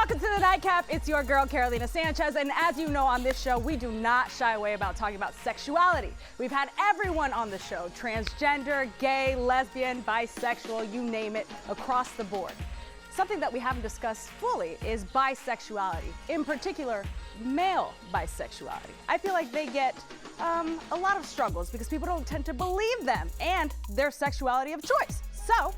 Welcome to the Nightcap. It's your girl, Carolina Sanchez, and as you know on this show, we do not shy away about talking about sexuality. We've had everyone on the show, transgender, gay, lesbian, bisexual, you name it, across the board. Something that we haven't discussed fully is bisexuality, in particular, male bisexuality. I feel like they get a lot of struggles because people don't tend to believe them and their sexuality of choice. So,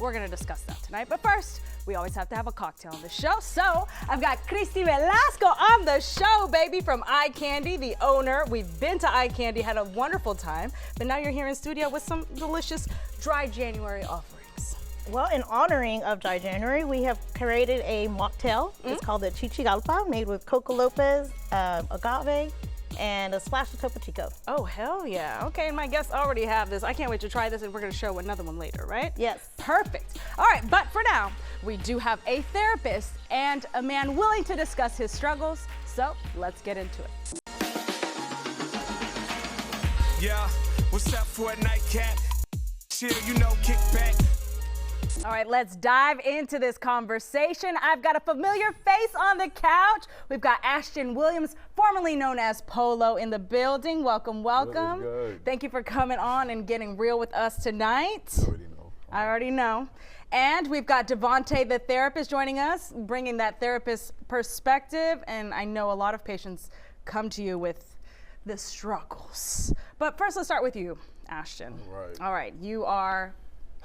we're gonna discuss that tonight, but first, we always have to have a cocktail on the show. So I've got Christy Velasco on the show, baby, from Eye Candy, the owner. We've been to Eye Candy, had a wonderful time, but now you're here in studio with some delicious dry January offerings. Well, in honoring of Dry January, we have created a mocktail. It's called the Chichigalpa, made with Coco Lopez, agave, and a splash of Topo Chico. Oh, hell yeah. Okay, and my guests already have this. I can't wait to try this, and we're gonna show another one later, right? Yes. Perfect. All right, but for now, we do have a therapist and a man willing to discuss his struggles, so let's get into it. Yeah, what's up for a nightcap? Chill, you know, kick back. All right, let's dive into this conversation. I've got a familiar face on the couch. We've got Ashton Williams, formerly known as Polo, in the building. Welcome, welcome. Good. Thank you for coming on and getting real with us tonight. I already know. I already know. And we've got Devontae, the therapist, joining us, bringing that therapist perspective. And I know a lot of patients come to you with the struggles. But first, let's start with you, Ashton. Right. All right, you are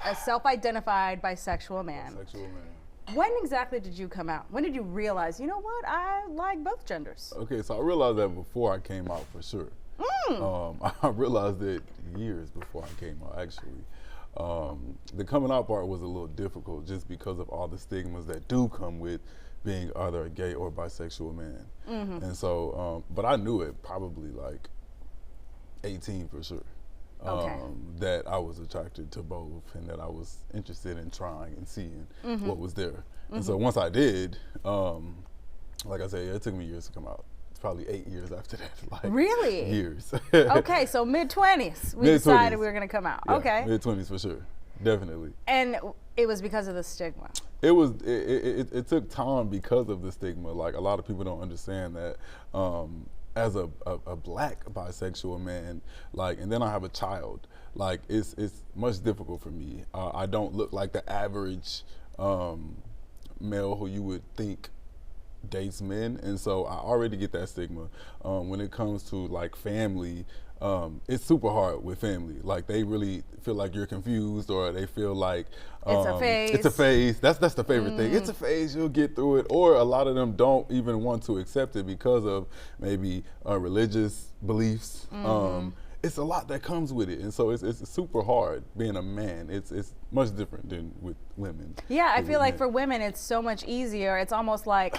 a self-identified bisexual man. Bisexual man. When exactly did you come out? When did you realize, you know what, I like both genders? Okay, so I realized that before I came out, for sure. I realized it years before I came out, actually. The coming out part was a little difficult just because of all the stigmas that do come with being either a gay or bisexual man. And so, but I knew it probably like 18 for sure. Okay. That I was attracted to both and that I was interested in trying and seeing what was there. And so once I did, like I said, it took me years to come out. It's probably 8 years after that. Like, Really? Years. Okay, so mid-20s, we decided we were gonna come out. Yeah, okay. Mid-20s for sure, definitely. And it was because of the stigma. It took time because of the stigma. Like, a lot of people don't understand that as a black bisexual man, like, and then I have a child, like, it's much difficult for me. I don't look like the average male who you would think dates men, and so I already get that stigma. When it comes to like family, it's super hard with family. Like, they really feel like you're confused, or they feel like It's a phase. It's a phase. That's the favorite thing. It's a phase. You'll get through it. Or a lot of them don't even want to accept it because of maybe religious beliefs. It's a lot that comes with it, and so it's super hard being a man. It's much different than with women. Yeah, I feel like for women, it's so much easier. It's almost like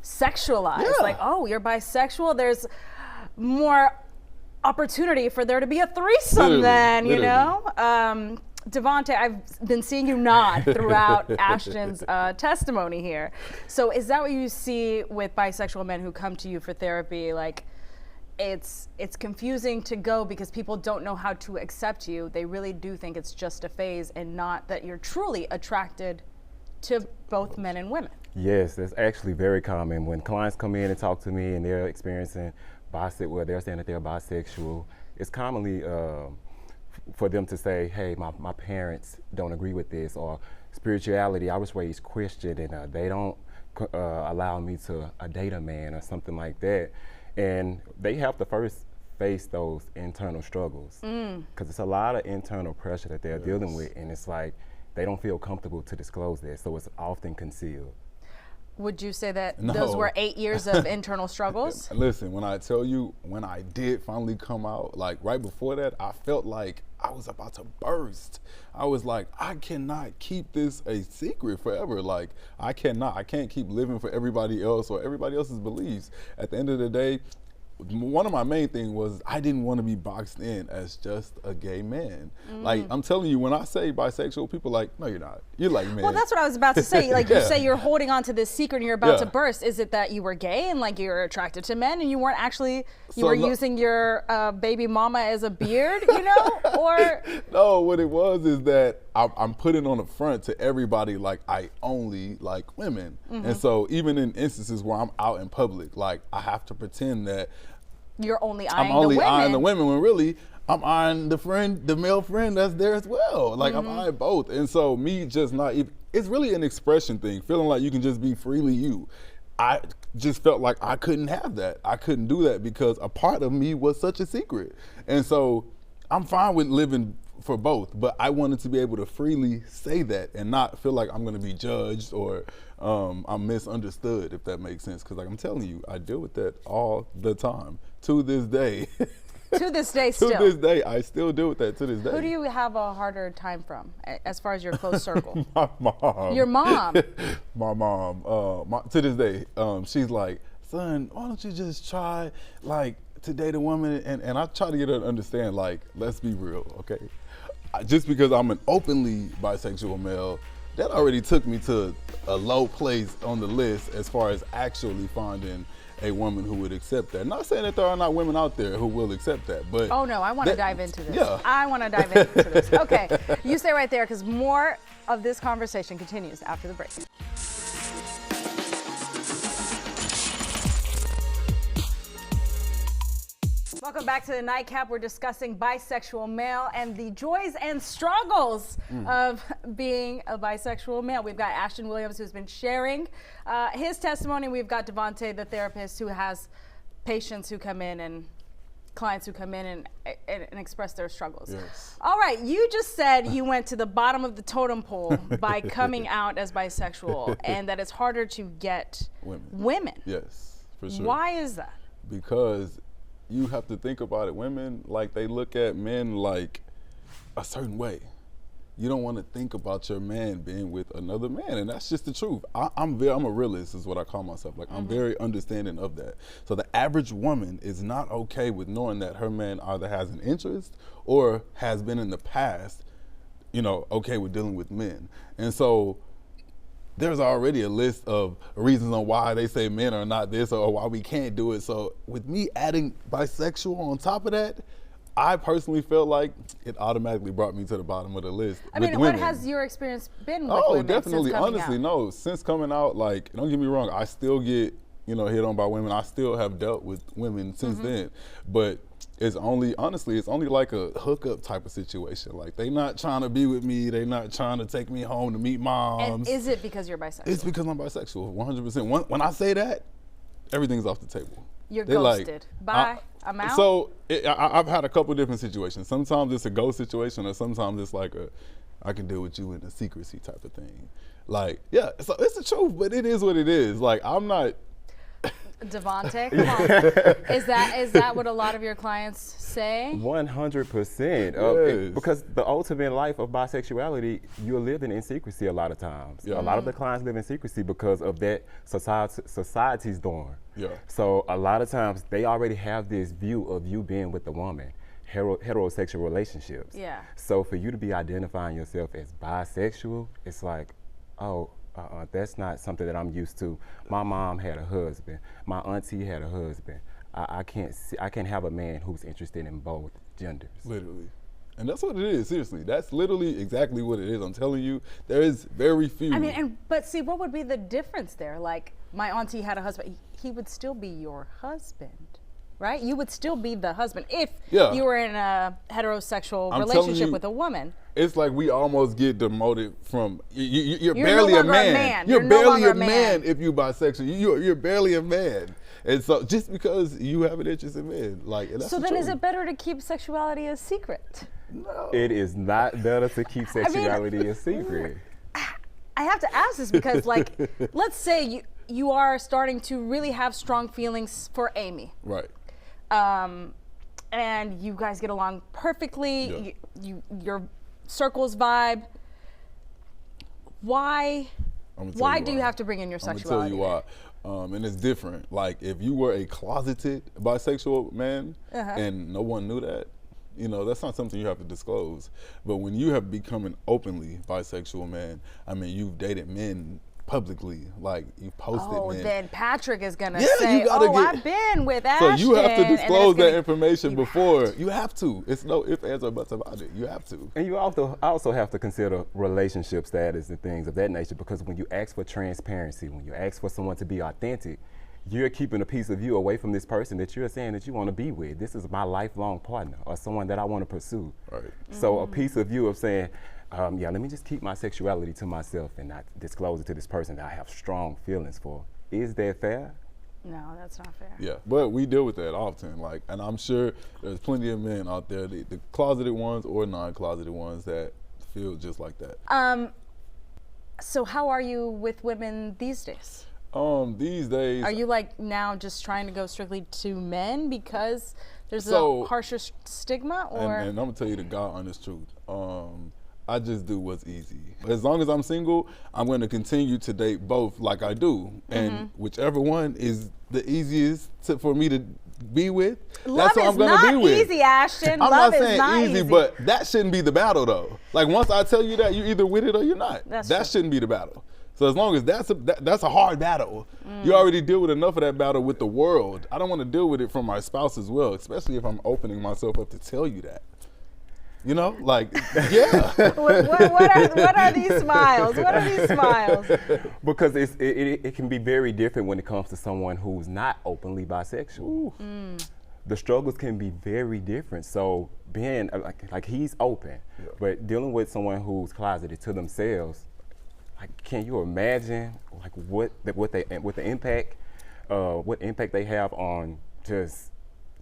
sexualized. Yeah. Like, oh, you're bisexual. There's more opportunity for there to be a threesome then, you know? Devontae, I've been seeing you nod throughout Ashton's testimony here. So is that what you see with bisexual men who come to you for therapy? Like, it's confusing to go because people don't know how to accept you. They really do think it's just a phase and not that you're truly attracted to both men and women. Yes, that's actually very common. When clients come in and talk to me and they're experiencing where they're saying that they're bisexual, it's commonly for them to say, hey, my parents don't agree with this, or spirituality, I was raised Christian and they don't allow me to date a man or something like that. And they have to first face those internal struggles because it's a lot of internal pressure that they're dealing with, and it's like they don't feel comfortable to disclose that, so it's often concealed. Would you say that No. those were 8 years of internal struggles? Listen, when I tell you, when I did finally come out, like right before that, I felt like I was about to burst. I was like, I cannot keep this a secret forever. Like, I can't keep living for everybody else or everybody else's beliefs. At the end of the day, one of my main things was I didn't want to be boxed in as just a gay man. Like, I'm telling you, when I say bisexual, people are like, no, you're not. You're like, man. Well, that's what I was about to say. Like, you say you're holding on to this secret and you're about Yeah. to burst. Is it that you were gay and like you're attracted to men and you weren't actually, you So were no- using your baby mama as a beard, you know? Or No, what it was is that I'm putting on the front to everybody like I only like women. And so even in instances where I'm out in public, like I have to pretend that You're only eyeing I'm only the women. eyeing the women when really I'm eyeing the male friend that's there as well. Like I'm eyeing both. And so me just not even, it's really an expression thing, feeling like you can just be freely you. I just felt like I couldn't have that. I couldn't do that because a part of me was such a secret. And so I'm fine with living for both, but I wanted to be able to freely say that and not feel like I'm going to be judged or I'm misunderstood, if that makes sense. Because like I'm telling you, I deal with that all the time to this day. To this day still. To this day, I still deal with that to this day. Who do you have a harder time from as far as your close circle? My mom. Your mom. My mom. To this day, she's like, son, why don't you just try like to date a woman? And I try to get her to understand, like, let's be real, okay? Just because I'm an openly bisexual male, that already took me to a low place on the list as far as actually finding a woman who would accept that. Not saying that there are not women out there who will accept that, but Oh no, I want to dive into this. Yeah. I want to dive into this. Okay, you stay right there because more of this conversation continues after the break. Welcome back to the Nightcap. We're discussing bisexual male and the joys and struggles of being a bisexual male. We've got Ashton Williams, who's been sharing his testimony. We've got Devontae, the therapist, who has patients who come in and clients who come in and express their struggles. Yes. All right, you just said you went to the bottom of the totem pole by coming out as bisexual and that it's harder to get women. Yes, for sure. Why is that? Because you have to think about it. Women, like, they look at men like a certain way. You don't want to think about your man being with another man, and that's just the truth. I'm a realist, is what I call myself. Like, I'm very understanding of that. So the average woman is not okay with knowing that her man either has an interest or has been in the past, you know, okay with dealing with men. And so there's already a list of reasons on why they say men are not this or why we can't do it. So with me adding bisexual on top of that, I personally felt like it automatically brought me to the bottom of the list. I with mean, women. what has your experience been with Oh, women definitely. since coming Honestly, out? no. Since coming out, like, don't get me wrong, I still get, you know, hit on by women. I still have dealt with women since then. But it's only, honestly, it's only like a hookup type of situation. Like, they not trying to be with me. They not trying to take me home to meet moms. And is it because you're bisexual? It's because I'm bisexual, 100%. When I say that, everything's off the table. You're They're ghosted. Bye. I'm out. So I've had a couple different situations. Sometimes it's a ghost situation, or sometimes it's like I can deal with you in a secrecy type of thing. Like, yeah, so it's the truth, but it is what it is. Like, I'm not. Devontae, come on. Is that what a lot of your clients say? 100%. Yes. Because the ultimate life of bisexuality, you're living in secrecy a lot of times. Yeah. A lot of the clients live in secrecy because of that society's norm. Yeah. So a lot of times they already have this view of you being with a woman, heterosexual relationships. Yeah. So for you to be identifying yourself as bisexual, it's like, oh, that's not something that I'm used to. My mom had a husband. My auntie had a husband. I can't have a man who's interested in both genders. Literally. And that's what it is, seriously. That's literally exactly what it is. I'm telling you, there is very few. I mean, but see, what would be the difference there? Like, my auntie had a husband. He would still be your husband, right? You would still be the husband if you were in a heterosexual relationship with a woman. It's like we almost get demoted from you're You're barely no a longer man. a man. You're You're no barely longer a a man. man if you're bisexual. You're barely a man. And so just because you have an interest in men, like, and that's So the then is truth. it better to keep sexuality a secret? No. It is not better to keep sexuality a secret. I have to ask this because, like, let's say you are starting to really have strong feelings for Amy. Right. And you guys get along perfectly. Yeah. Your circles vibe. Why do you have to bring in your sexuality? I'm gonna tell you why. And it's different. Like, if you were a closeted bisexual man and no one knew that, you know, that's not something you have to disclose. But when you have become an openly bisexual man, I mean, you've dated men publicly, like you post it, man. Then Patrick is gonna Yeah, say, you gotta I've been with Ashton. So you have to and then disclose it's gonna- that information before. You have to. It's no ifs, ands, or buts about it. You have to. And you also have to consider relationship status and things of that nature, because when you ask for transparency, when you ask for someone to be authentic, you're keeping a piece of you away from this person that you're saying that you want to be with. This is my lifelong partner or someone that I want to pursue. Right. So a piece of you of saying, yeah, let me just keep my sexuality to myself and not disclose it to this person that I have strong feelings for. Is that fair? No, that's not fair. Yeah, but we deal with that often. Like, and I'm sure there's plenty of men out there, the closeted ones or non-closeted ones, that feel just like that. So how are you with women these days? These days, Are you like now just trying to go strictly to men because there's So- a harsher stigma, or and I'm gonna tell you the God honest truth. I just do what's easy. As long as I'm single, I'm gonna continue to date both like I do, and whichever one is the easiest for me to be with, love that's what is I'm gonna not be with. easy, Ashton. I'm Love not is saying not easy, but that shouldn't be the battle though. Like once I tell you that, you're either with it or you're not. That's that true. shouldn't be the battle. So as long as that's a hard battle, you already deal with enough of that battle with the world. I don't want to deal with it from my spouse as well, especially if I'm opening myself up to tell you that. You know, like, yeah. what are these smiles? What are these smiles? Because it can be very different when it comes to someone who's not openly bisexual. The struggles can be very different. So being like he's open, but dealing with someone who's closeted to themselves, like, can you imagine like what the impact they have on just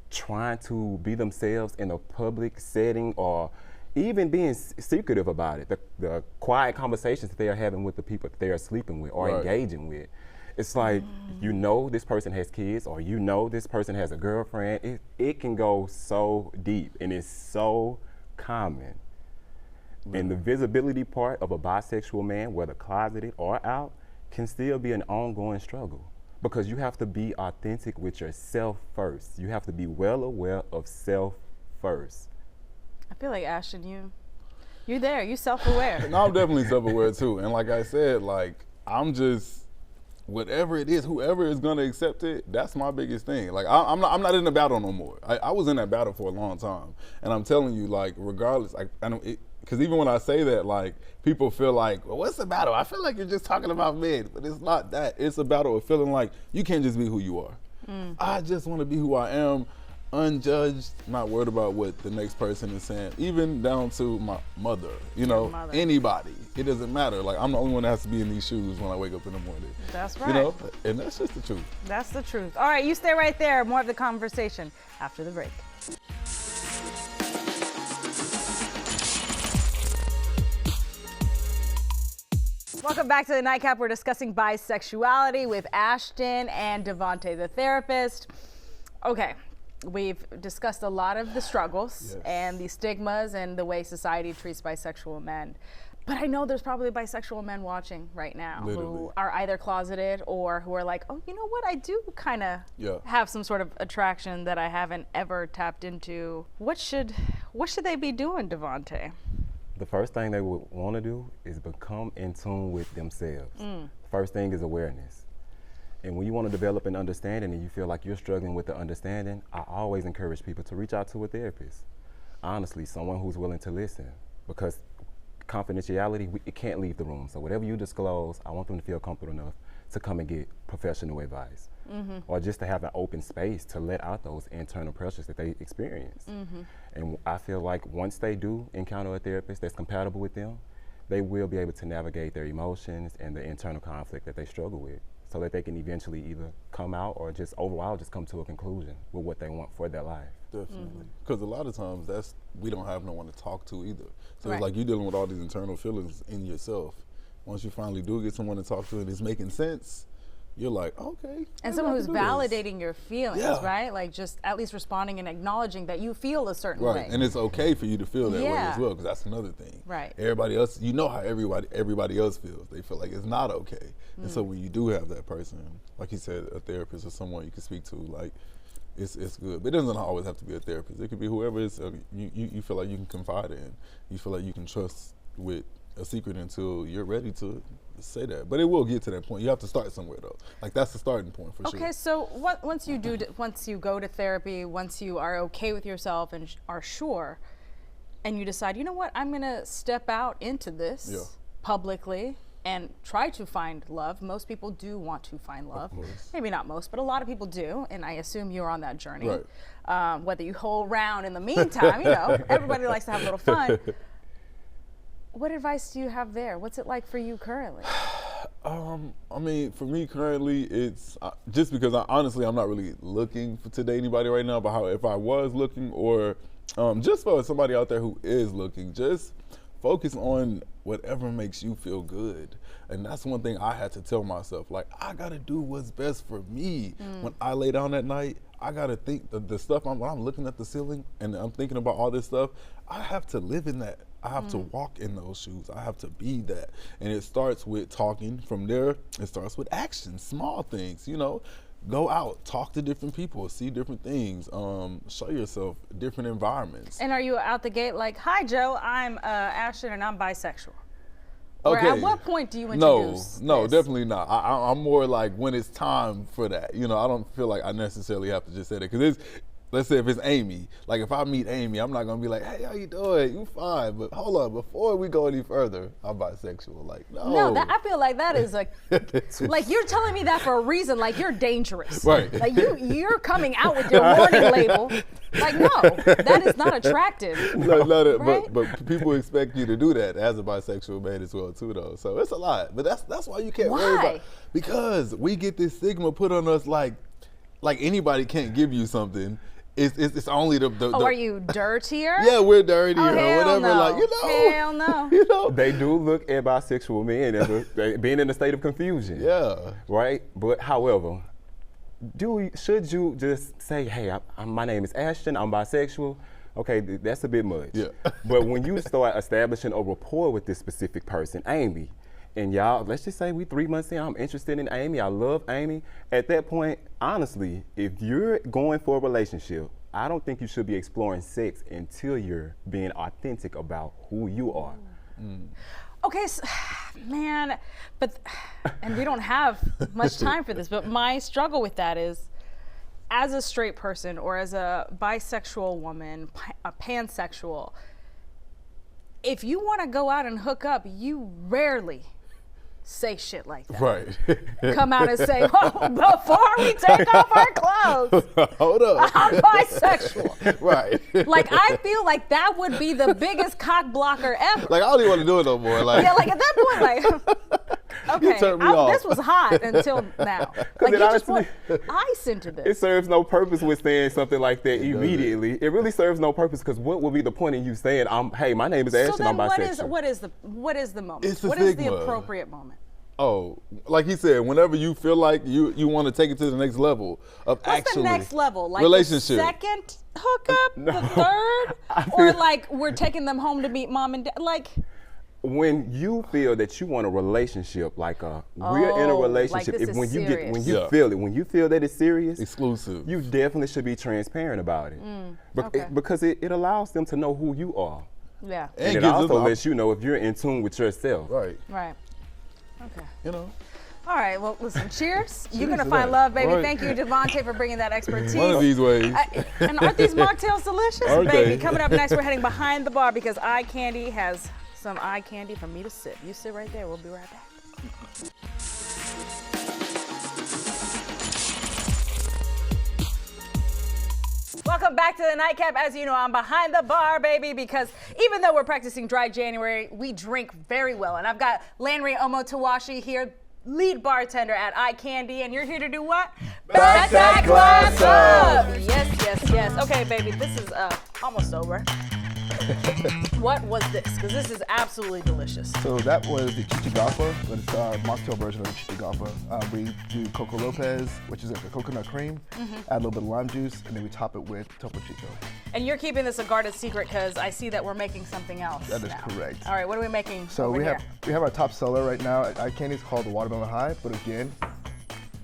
trying to be themselves in a public setting, or even being secretive about it, the quiet conversations that they are having with the people that they are sleeping with or engaging with. It's like, you know, this person has kids, or you know this person has a girlfriend. It can go so deep, and it's so common. And the visibility part of a bisexual man, whether closeted or out, can still be an ongoing struggle, because you have to be authentic with yourself first. You have to be well aware of self first. I feel like Ashton, you're there. You self-aware. No, I'm definitely self-aware too. And like I said, like, I'm just, whatever it is, whoever is gonna accept it, that's my biggest thing. Like, I'm not in the battle no more. I was in that battle for a long time, and I'm telling you, like, regardless, like, I know it, because even when I say that, like, people feel like, well, what's the battle? I feel like you're just talking about men, but it's not that. It's a battle of feeling like you can't just be who you are. I just want to be who I am, unjudged, not worried about what the next person is saying, even down to my mother, you know, anybody. It doesn't matter. Like, I'm the only one that has to be in these shoes when I wake up in the morning. That's right. You know, and that's just the truth. That's the truth. All right, you stay right there. More of the conversation after the break. Welcome back to the Nightcap. We're discussing bisexuality with Ashton and Devontae, the therapist. Okay, we've discussed a lot of the struggles and the stigmas and the way society treats bisexual men. But I know there's probably bisexual men watching right now who are either closeted or who are like, oh, you know what? I do kind of have some sort of attraction that I haven't ever tapped into. What should they be doing, Devontae? The first thing they would want to do is become in tune with themselves. First thing is awareness. And when you want to develop an understanding and you feel like you're struggling with the understanding, I always encourage people to reach out to a therapist. Honestly, someone who's willing to listen, because confidentiality, it can't leave the room. So whatever you disclose, I want them to feel comfortable enough to come and get professional advice, or just to have an open space to let out those internal pressures that they experience. And I feel like once they do encounter a therapist that's compatible with them, they will be able to navigate their emotions and the internal conflict that they struggle with, so that they can eventually either come out or just overall just come to a conclusion with what they want for their life. Definitely. Because a lot of times we don't have no one to talk to either. So it's like you're dealing with all these internal feelings in yourself. Once you finally do get someone to talk to and it's making sense, you're like, okay. And someone who's validating your feelings, right? Like just at least responding and acknowledging that you feel a certain way. And it's okay for you to feel that way as well, because that's another thing. Right. Everybody else, you know how everybody else feels. They feel like it's not okay. And so when you do have that person, like you said, a therapist or someone you can speak to, like, it's good. But it doesn't always have to be a therapist. It could be whoever is you feel like you can confide in. You feel like you can trust with a secret until you're ready to say that. But it will get to that point. You have to start somewhere though. Like that's the starting point for sure. Okay, so once you go to therapy, once you are okay with yourself and are sure, and you decide, you know what, I'm gonna step out into this publicly and try to find love. Most people do want to find love. Maybe not most, but a lot of people do, and I assume you're on that journey. Right. Whether you hold around in the meantime, you know, everybody likes to have a little fun. What advice do you have there? What's it like for you currently? I mean, for me currently, it's just because honestly, I'm not really looking to date anybody right now, but if I was looking, or just for somebody out there who is looking, just focus on whatever makes you feel good. And that's one thing I had to tell myself, like, I gotta do what's best for me. When I lay down at night, I gotta think the stuff, when I'm looking at the ceiling and I'm thinking about all this stuff, I have to live in that. I have to walk in those shoes. I have to be that. And it starts with talking. From there, it starts with action, small things, you know. Go out, talk to different people, see different things, show yourself different environments. And are you out the gate like, hi Joe, I'm Ashton and I'm bisexual? Or Okay. at what point do you introduce No, this? definitely not. I'm more like when it's time for that. You know, I don't feel like I necessarily have to just say that, because let's say if it's Amy, like if I meet Amy, I'm not gonna be like, hey, how you doing? You fine, but hold on, before we go any further, I'm bisexual. Like, no. No, I feel like that is like you're telling me that for a reason, like you're dangerous. Right. Like you're coming out with your warning label. Like, no, that is not attractive. Right? but people expect you to do that as a bisexual man as well too, though. So it's a lot. But that's why you can't worry about, because we get this stigma put on us like anybody can't give you something. It's only the are you dirtier? Yeah, we're dirty or hell whatever. No. Like, you know. Hell no. You know. They do look at bisexual men as being in a state of confusion. Yeah. Right? But however, should you just say, hey, my name is Ashton, I'm bisexual? Okay, that's a bit much. Yeah. But when you start establishing a rapport with this specific person, Amy, and y'all, let's just say we 3 months in, I'm interested in Amy, I love Amy. At that point, honestly, if you're going for a relationship, I don't think you should be exploring sex until you're being authentic about who you are. Okay, so, man, and we don't have much time for this, but my struggle with that is, as a straight person or as a bisexual woman, a pansexual, if you want to go out and hook up, you rarely say shit like that. Right. Come out and say, oh, before we take off our clothes, Hold up. I'm bisexual. Right. Like, I feel like that would be the biggest cock blocker ever. Like, I don't even want to do it no more. Like, Yeah, like at that point, like, okay, turned me off. this was hot until now. Like, you just put ice into It this. serves no purpose with saying something like that immediately. It really serves no purpose, because what would be the point in you saying, hey, my name is So Ashton, I'm then bisexual? what is the moment? It's the What is the stigma. appropriate moment? oh, like he said, whenever you feel like you want to take it to the next level of What's actually the next level? Like relationship. the second hookup, the third, or like we're taking them home to meet mom and dad? Like, When you feel that you want a relationship, like we're in a relationship, this is when serious. Yeah. when you feel that it's serious, Exclusive. you definitely should be transparent about it. okay. Because it allows them to know who you are. yeah, And And it gives us also the lets you know if you're in tune with yourself. right. right. Okay. You know. All right. Well, listen. Cheers. You're Cheers gonna to find that. love, baby. Right. Thank you, Devontae, for bringing that expertise. One of these ways. And aren't these mocktails delicious, Okay. baby? Coming up next, we're heading behind the bar because Eye Candy has some eye candy for me to sip. You sit right there. We'll be right back. Welcome back to the Nightcap. As you know, I'm behind the bar, baby, because even though we're practicing dry January, we drink very well. And I've got Landry Omotawashi here, lead bartender at Eye Candy, and you're here to do what? Back that glass up! Yes, yes, yes. Okay, baby, this is almost over. What was this? Because this is absolutely delicious. So that was the chichigapa, but it's our mocktail version of the chichigapa. We do Coco Lopez, which is like a coconut cream, add a little bit of lime juice, and then we top it with Topo Chico. And you're keeping this a guarded secret because I see that we're making something else. That is now. correct. All right, what are we making? So over we here? have our top seller right now at Eye Candy. It's called the Watermelon High, but again,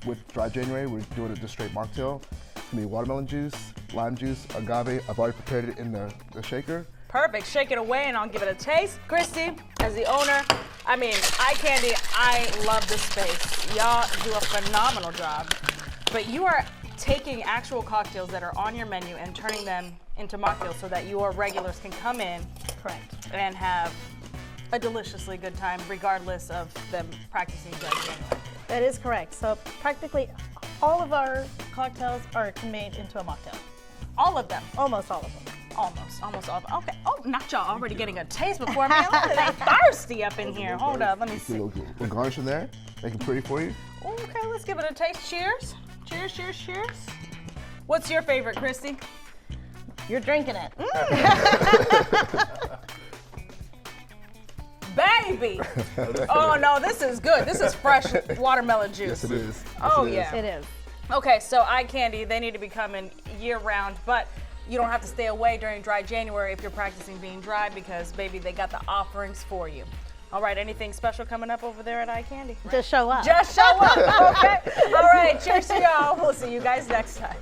with dry January, we're doing it just straight mocktail. It's gonna be watermelon juice, lime juice, agave. I've already prepared it in the shaker. Perfect. Shake it away and I'll give it a taste. Christy, as the owner, I mean, Eye Candy, I love this space. Y'all do a phenomenal job. But you are taking actual cocktails that are on your menu and turning them into mocktails so that your regulars can come in. Correct. And have a deliciously good time regardless of them practicing Dry January. That is correct. So practically all of our cocktails are made into a mocktail. All of them. Almost all of them. Almost all of them. Okay. Oh, not y'all already getting a taste before me. Look, they thirsty up in here. Hold up, let me see. A little garnish in there, make it pretty for you. Okay, let's give it a taste. Cheers. Cheers, cheers, cheers. What's your favorite, Christy? You're drinking it. Baby! Oh no, this is good. This is fresh watermelon juice. Yes, it is. Oh Yes, yeah. It is. Okay, so Eye Candy, they need to be coming year round, but you don't have to stay away during Dry January if you're practicing being dry because, baby, they got the offerings for you. All right, anything special coming up over there at Eye Candy? Just show up. Just show up, okay? All right, cheers to y'all. We'll see you guys next time.